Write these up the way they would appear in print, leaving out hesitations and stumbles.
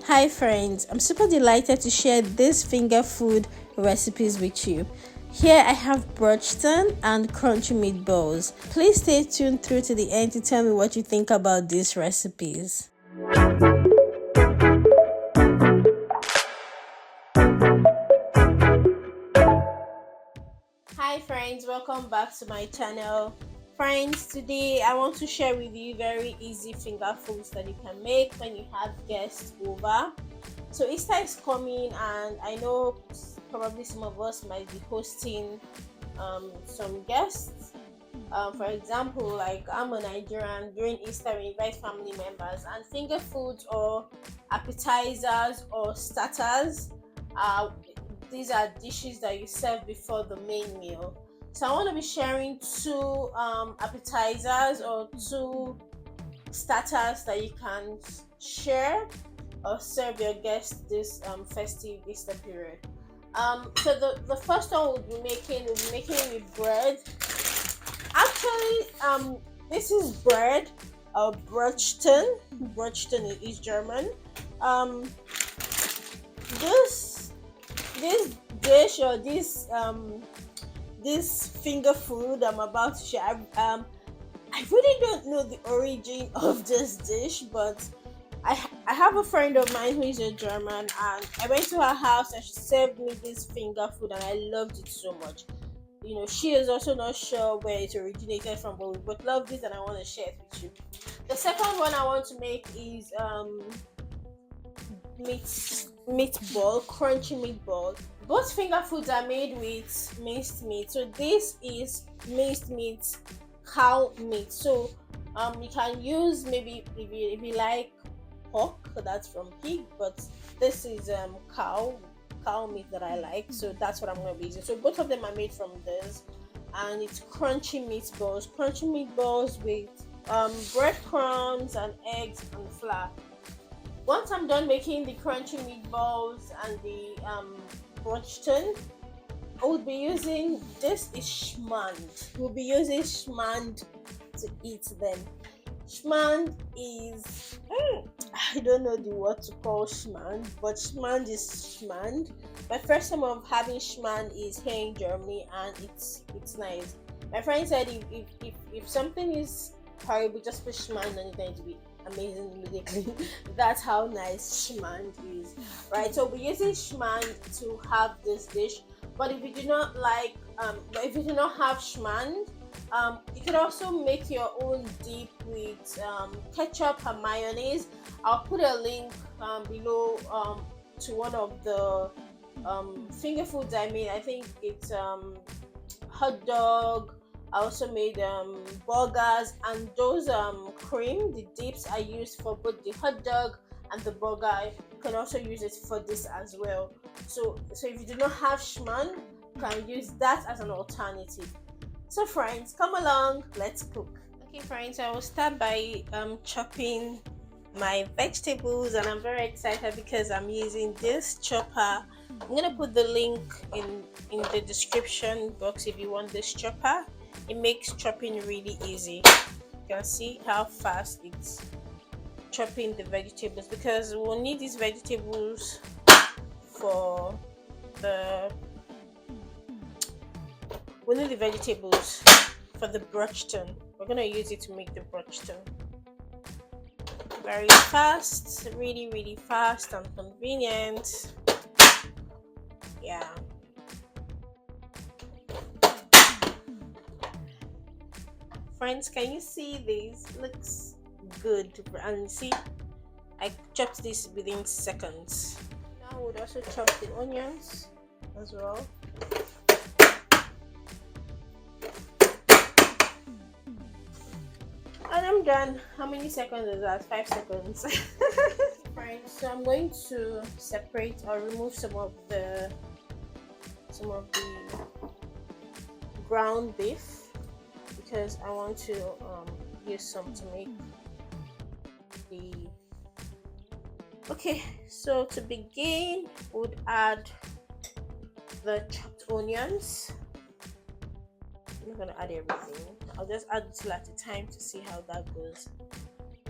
Hi friends, I'm super delighted to share these finger food recipes with you. Here I have Brötchen and crunchy meatballs. Please stay tuned through to the end to tell me what you think about these recipes. Hi friends, welcome back to my channel. Friends, today I want to share with you very easy finger foods that you can make when you have guests over. So Easter is coming and I know probably some of us might be hosting some guests. For example, like I'm a Nigerian, during Easter we invite family members, and finger foods or appetizers or starters, uh, these are dishes that you serve before the main meal. So I want to be sharing two appetizers or two starters that you can share or serve your guests this festive Easter period. So the first one we'll be making with bread. Actually, this is bread, Brötchen. Brötchen is German. Um, this this dish or this finger food I'm about to share. I really don't know the origin of this dish, but I have a friend of mine who is a German, and I went to her house and she served me this finger food, and I loved it so much. She is also not sure where it originated from, but we both love it, and I want to share it with you. The second one I want to make is meatball, crunchy meatball. Both finger foods are made with minced meat. So this is minced meat, cow meat. So you can use, maybe if you like pork, that's from pig, but this is cow meat that I like, so that's what I'm going to be using. So both of them are made from this, and it's crunchy meatballs with breadcrumbs and eggs and flour. Once I'm done making the crunchy meatballs and the Brötchen, I will be using, this is schmand. We'll be using schmand to eat them. Schmand is, I don't know the word to call schmand, but schmand is schmand. My first time of having schmand is here in Germany, and it's nice. My friend said if something is horrible, just put schmand on it and it'll be amazing immediately. That's how nice schmand is, right? So we're using schmand to have this dish. But if you do not like, but if you do not have schmand, you could also make your own dip with ketchup and mayonnaise. I'll put a link below to one of the finger foods I made. I think it's hot dog. I also made burgers, and those cream, the dips I used for both the hot dog and the burger. You can also use it for this as well. So if you do not have schmand, you can use that as an alternative. So friends, come along, let's cook. Okay friends, I will start by chopping my vegetables, and I'm very excited because I'm using this chopper. I'm gonna put the link in the description box if you want this chopper. It makes chopping really easy. You can see how fast it's chopping the vegetables, because we'll need these vegetables for the Brötchen. We're gonna use it to make the Brötchen. Very fast, really fast and convenient. Yeah. Friends, can you see this? Looks good, and see, I chopped this within seconds. Now I would also chop the onions as well. And I'm done. How many seconds is that? 5 seconds. Right, so I'm going to separate or remove some of the ground beef, because I want to use some to make the. Okay, so to begin, would add the chopped onions. I'm not gonna add everything. I'll just add little at a time to see how that goes.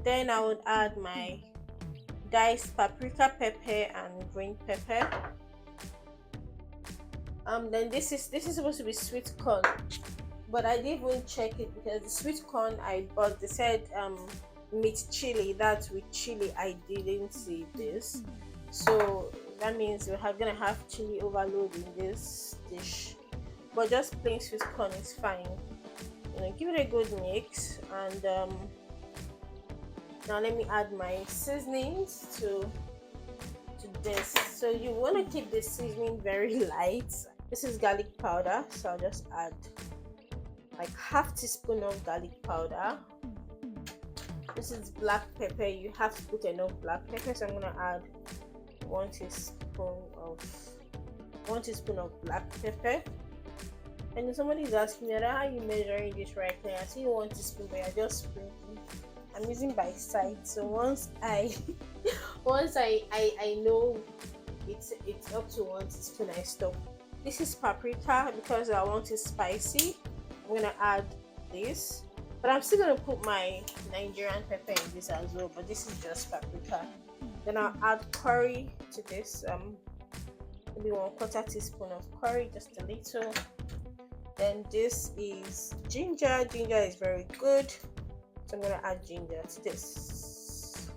Then I would add my diced paprika, pepper, and green pepper. Then this is supposed to be sweet corn, but I didn't even check it because the sweet corn I bought, they said meat chili, that's with chili. I didn't see this, so that means we're gonna have chili overload in this dish. But just plain sweet corn is fine. Give it a good mix, and now let me add my seasonings to this. So you want to keep the seasoning very light. This is garlic powder, so I'll just add like half teaspoon of garlic powder. This is black pepper. You have to put enough black pepper, so I'm gonna add one teaspoon of black pepper. And somebody is asking me, how are you measuring this right now? I see 1 teaspoon, but I just sprinkling. I'm using by sight, so once I know it's up to 1 teaspoon, I stop. This is paprika because I want it spicy. I'm gonna add this, but I'm still gonna put my Nigerian pepper in this as well. But this is just paprika. Then I'll add curry to this. Maybe 1/4 teaspoon of curry, just a little. Then this is ginger. Ginger is very good, so I'm gonna add ginger to this.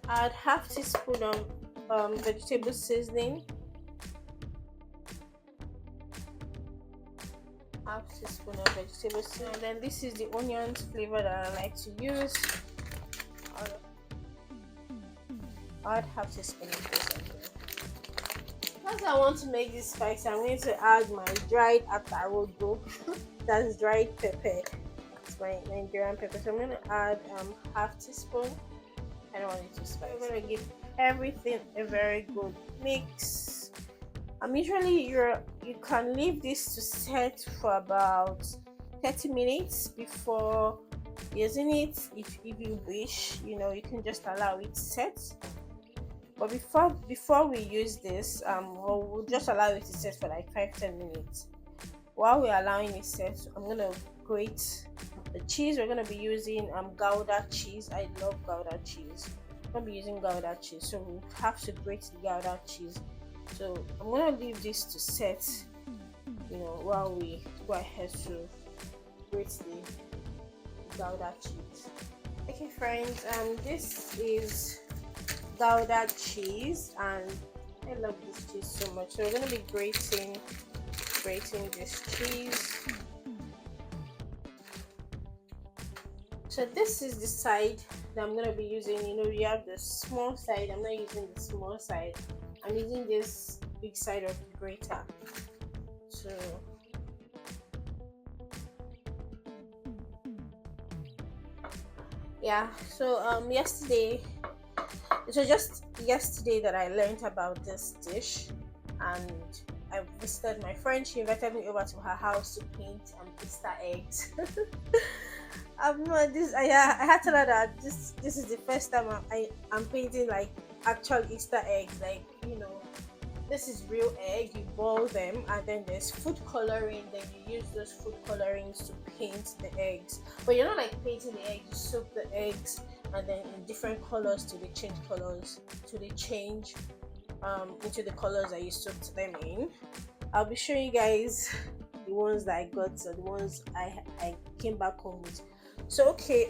Add half teaspoon of vegetable seasoning. Half teaspoon of vegetable seasoning. And then this is the onions flavor that I like to use. I'll add half teaspoon of this. Because I want to make this spicy, I'm going to add my dried atarodo. That's dried pepper. It's my Nigerian pepper. So I'm going to add half teaspoon. I don't want it too spicy. I'm going to give everything a very good mix. Usually you can leave this to set for about 30 minutes before using it. If you wish, you can just allow it to set. But before we use this, we'll just allow it to set for like 5-10 minutes. While we're allowing it set, I'm gonna grate the cheese. We're gonna be using Gouda cheese. I love Gouda cheese. I'm gonna be using Gouda cheese, so we have to grate the Gouda cheese. So I'm gonna leave this to set, while we go ahead to grate the Gouda cheese. Okay, friends, this is Gouda cheese, and I love this cheese so much. So we're gonna be grating this cheese. So this is the side that I'm gonna be using. You have the small side. I'm not using the small side. I'm using this big side of the grater. So yeah. So it was just yesterday that I learned about this dish, and I visited my friend. She invited me over to her house to paint Easter eggs. I had to tell her that this is the first time I'm painting like actual Easter eggs. This is real egg. You boil them, and then there's food coloring. Then you use those food colorings to paint the eggs. But you're not like painting the eggs. You soak the eggs, and then in different colors till they change colors, till they change into the colors that you soaked them in. I'll be showing you guys the ones that I got, so the ones I came back home with. So okay,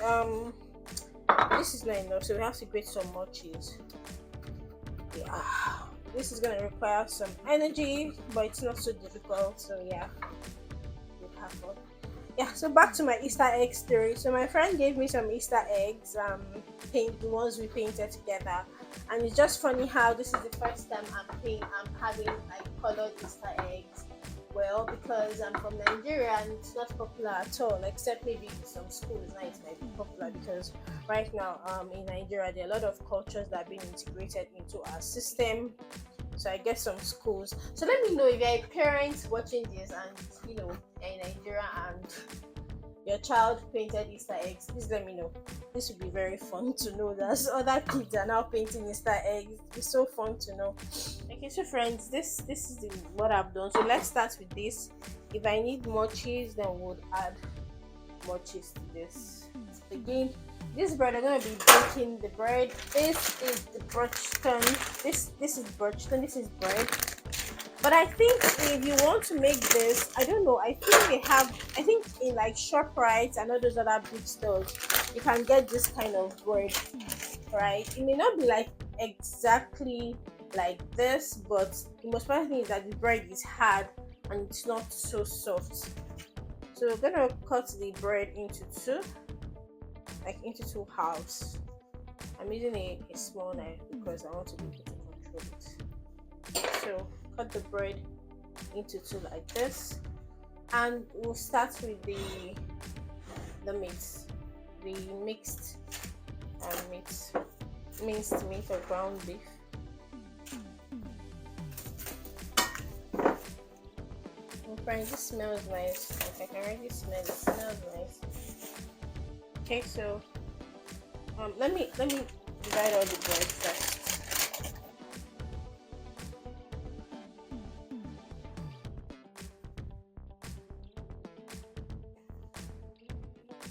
this is not enough, so we have to grate some more cheese. Yeah, this is gonna require some energy, but it's not so difficult. So yeah, we'll have fun. Yeah, so back to my Easter egg story. So my friend gave me some Easter eggs, the ones we painted together, and it's just funny how this is the first time I'm having like colored Easter eggs. Well, because I'm from Nigeria and it's not popular at all, except maybe in some schools now it might be popular, because right now in Nigeria there are a lot of cultures that are being integrated into our system. So I guess some schools. So let me know if you're a parent watching this and you're in Nigeria and your child painted Easter eggs. Please let me know. This would be very fun to know that other kids are now painting Easter eggs. It's so fun to know. Okay, so friends, this is what I've done. So let's start with this. If I need more cheese, then we'll add more cheese to this. Again, this bread, I'm gonna be baking the bread. This is the Brötchen. This is Brötchen. This is bread. But I think if you want to make this, I don't know. I think they have. I think in like ShopRite and all those other big stores, you can get this kind of bread, right? It may not be like exactly like this, but the most important thing is that the bread is hard and it's not so soft. So we're gonna cut the bread into two, like into two halves. I'm using a small knife because I want to be able to control it. So cut the bread into two like this, and we'll start with the meat, the mixed meat, minced meat or ground beef. Friends, this smells nice. Like I can already smell it. It smells nice. Okay, so let me divide all the bread first.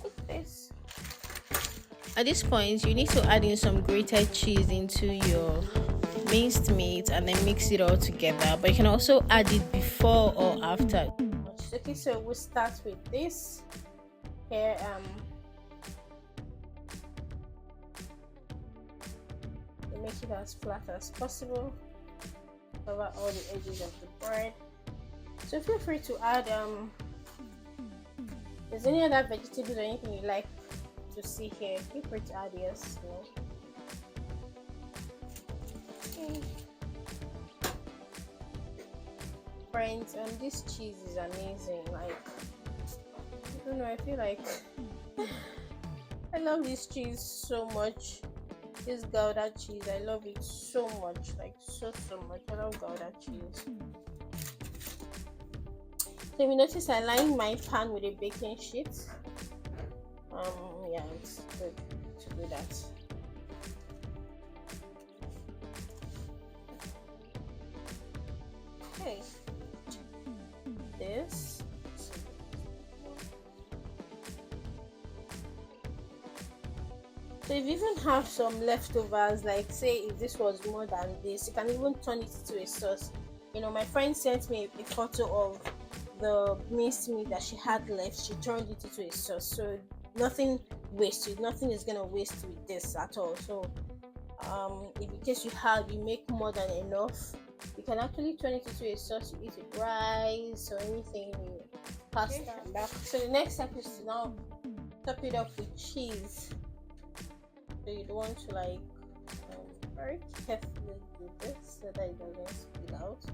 Like this. At this point, you need to add in some grated cheese into your minced meat and then mix it all together, but you can also add it before or after. Okay, so we'll start with this here. We make it as flat as possible, cover all the edges of the bread. So feel free to add if there's any other vegetables or anything you like to see here, feel free to add. Yes, no. Friends, this cheese is amazing. Like, I don't know, I feel like I love this cheese so much. This Gouda cheese, I love it so much, like so much. I love Gouda cheese. So you notice I lined my pan with a baking sheet. Yeah, it's good to do that. Okay, this. So if you even have some leftovers, like say if this was more than this, you can even turn it into a sauce. You know, my friend sent me a photo of the minced meat that she had left. She turned it into a sauce, so nothing wasted. Nothing is gonna waste with this at all. So if in case you make more than enough, you can actually turn it into a sauce. You eat with rice or anything, pasta. Okay. So the next step is to now top it up with cheese. So you don't want to like very carefully do this so that it doesn't spill out.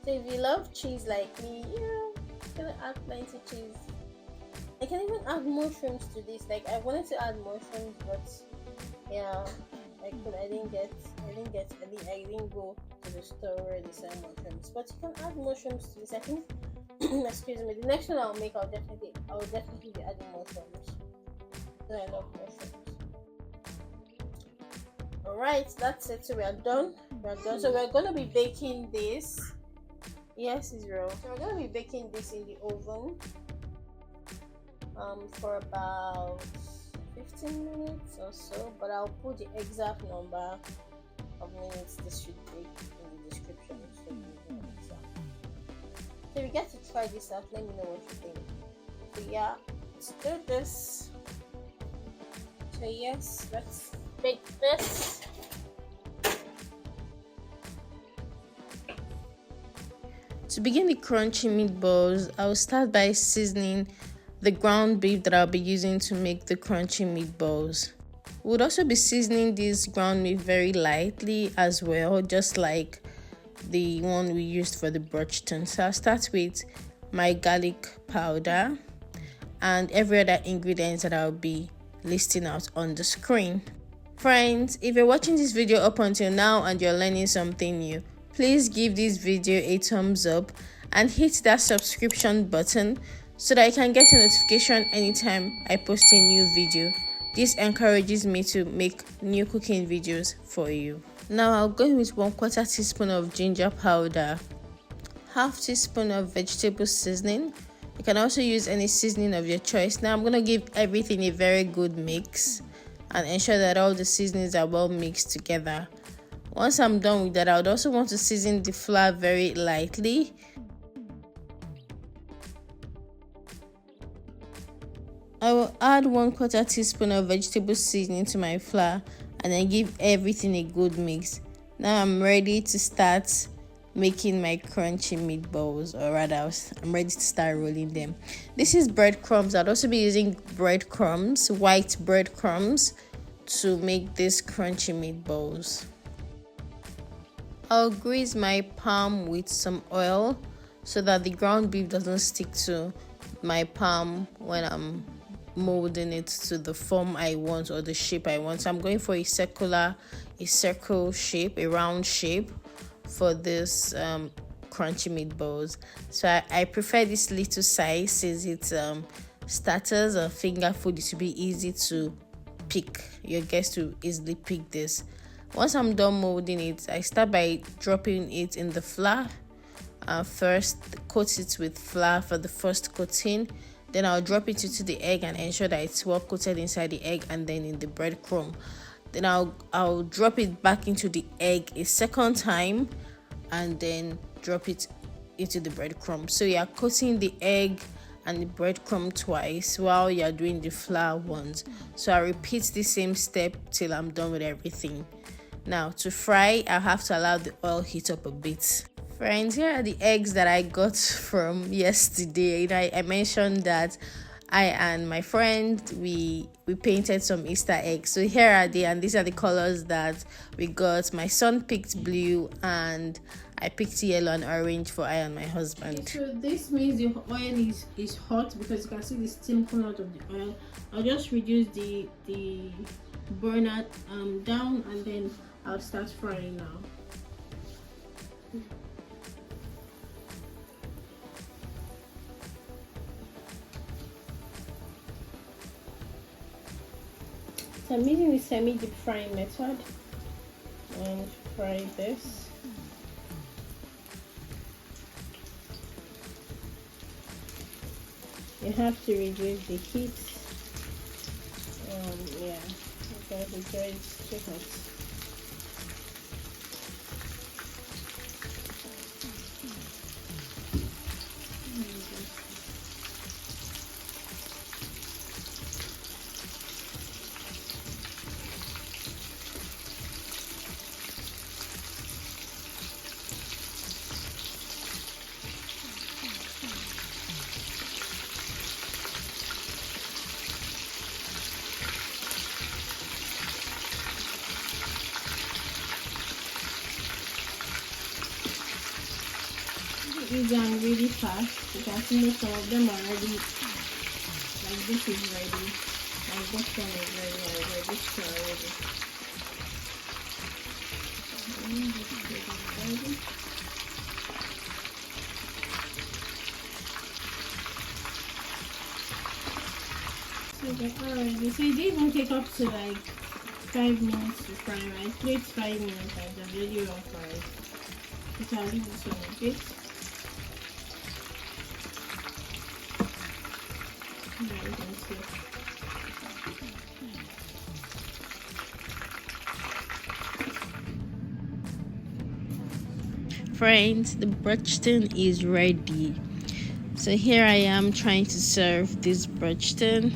So if you love cheese like me, I'm gonna add plenty cheese. I can even add mushrooms to this. Like I wanted to add mushrooms, but yeah, I didn't go to the store where they sell mushrooms. But you can add mushrooms to this. I think excuse me, the next one I'll make, I'll definitely be adding mushrooms. So I love mushrooms. Alright, that's it. So we are done. So we're gonna be baking this. Yes, Israel. So we're gonna be baking this in the oven for about 15 minutes or so, but I'll put the exact number of minutes this should take in the description so you know exactly. So we get to try this out, let me know what you think. So yeah, let's do this. So yes, let's bake this. To begin the crunchy meatballs, I'll start by seasoning the ground beef that I'll be using to make the crunchy meatballs. We'll also be seasoning this ground beef very lightly as well, just like the one we used for the Brötchen. So I'll start with my garlic powder and every other ingredient that I'll be listing out on the screen. Friends, if you're watching this video up until now and you're learning something new, please give this video a thumbs up and hit that subscription button so that you can get a notification anytime I post a new video. This encourages me to make new cooking videos for you. Now I'll go in with 1/4 teaspoon of ginger powder, half teaspoon of vegetable seasoning. You can also use any seasoning of your choice. Now I'm going to give everything a very good mix and ensure that all the seasonings are well mixed together. Once I'm done with that, I would also want to season the flour very lightly. I will add 1/4 teaspoon of vegetable seasoning to my flour and then give everything a good mix. Now I'm ready to start making my crunchy meatballs, or rather I'm ready to start rolling them. This is breadcrumbs. I'd also be using breadcrumbs, white breadcrumbs, to make these crunchy meatballs. I'll grease my palm with some oil so that the ground beef doesn't stick to my palm when I'm molding it to the form I want or the shape I want. So I'm going for a circle shape, a round shape for this crunchy meatballs. So I prefer this little size since it's starters or finger food. It will be easy to pick. Your guests to easily pick this. Once I'm done molding it, I start by dropping it in the flour. First coat it with flour for the first coating. Then I'll drop it into the egg and ensure that it's well coated inside the egg and then in the breadcrumb. Then I'll drop it back into the egg a second time and then drop it into the breadcrumb. So you're coating the egg and the breadcrumb twice while you're doing the flour once. So I repeat the same step till I'm done with everything. Now to fry, I'll have to allow the oil heat up a bit. Friends, here are the eggs that I got from yesterday. I mentioned that I and my friend we painted some Easter eggs. So here are they, and these are the colors that we got. My son picked blue and I picked yellow and orange for I and my husband. So this means the oil is hot because you can see the steam coming out of the oil. I'll just reduce the burner down and then I'll start frying now. So I'm using the semi-deep frying method and fry this. You have to reduce the heat. Yeah, because it's too hot. Easy and really fast. You can see some of them are ready. Like this is ready. Like this one is ready. Like this one already. So they're already. So it didn't even take up to like 5 minutes to fry, right? 3 to 5 minutes. I've already well fried. So I'll leave this one a bit. Friends, the Brötchen is ready. So here I am trying to serve this Brötchen.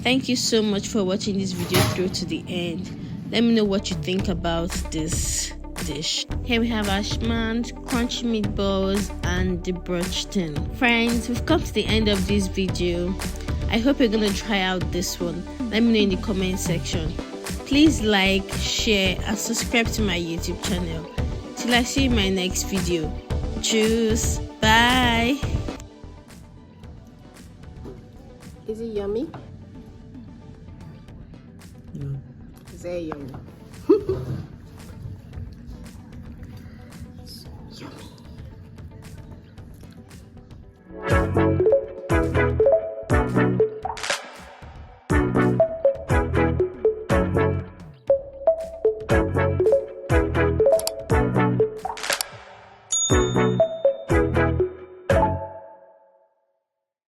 Thank you so much for watching this video through to the end. Let me know what you think about this dish. Here we have our schmand, crunchy meatballs and the Brötchen. Friends, we've come to the end of this video. I hope you're gonna try out this one. Let me know in the comment section. Please like, share and subscribe to my YouTube channel. Till I see you in my next video. Cheers. Bye. Is it yummy? Yeah. Very yummy.